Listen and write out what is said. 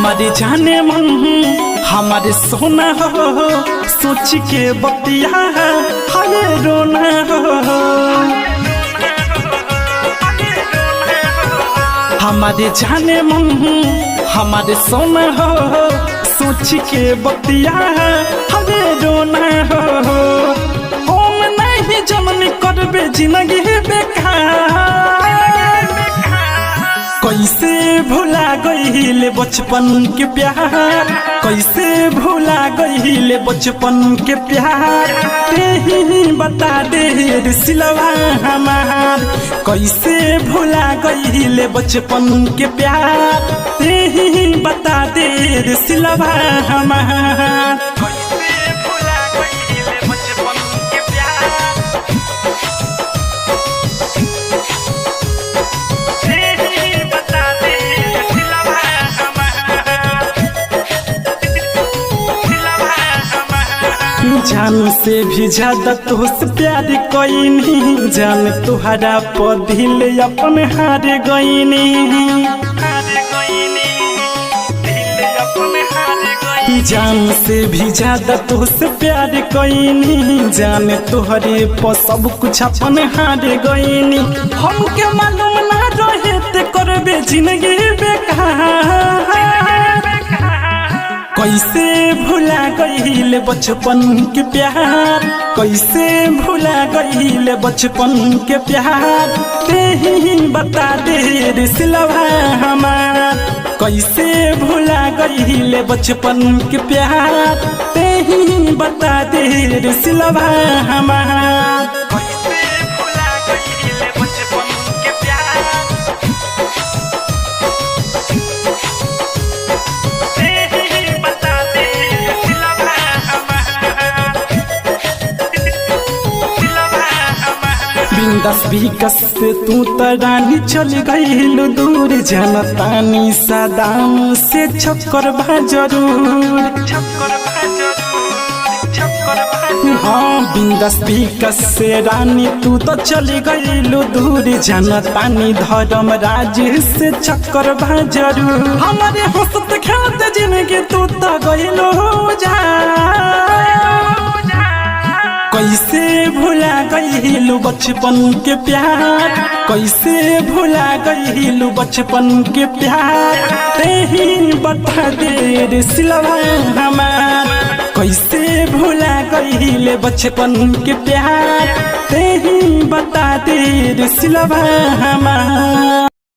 हमारे जाने मन हमारे सोना हो सोच के बतिया हरे रोना हो। हमारे जाने मन हमारे सोना हो सोच के बतिया हरे रोना हो। हम नहीं जननी करबे जिंदगी बेकार कैसे भुला गईले बचपन के प्यार कैसे भुला गईले बचपन के प्यार तेही बता दे सिलवा हमार कैसे भुला गईले बचपन के प्यार तेही बता दे सिलवा हमार। जान से भी ज्यादा तुझसे प्यार कोई नहीं जान तुहरा दिल अपन हार गईनी। जान से भी ज्यादा तुझसे प्यार कोई नहीं जान तुहरे पर सब कुछ अपन हार गईनी। हमके मालूम ना रहे ते करबे जिंदगी बेकार कैसे भुला गईले बचपन के प्यार कैसे भुला गईले बचपन के प्यार तेही बता दे सिलवा हमार कैसे भुला गईले बचपन के प्यार तेही बता दे सिलवा हमार। बिंदास विकास से तू तरानी चल गईलू दूर जनतानी सदाम से छक्कर भा जरूर। हाँ बिंदास विकास से रानी तू तो चल गईलू दूर जनतानी धर्म राज से छक्कर भा जरूर। हमारे हंसते खेलते जिंदगी तू तो गईलू जा कैसे भुला गईलू बचपन के प्यार कैसे भुला गईलू बचपन के प्यार तेही बता दे सिलवा हमार कैसे भुला गईले बचपन के प्यार तेही बता दे सिलवा हमार।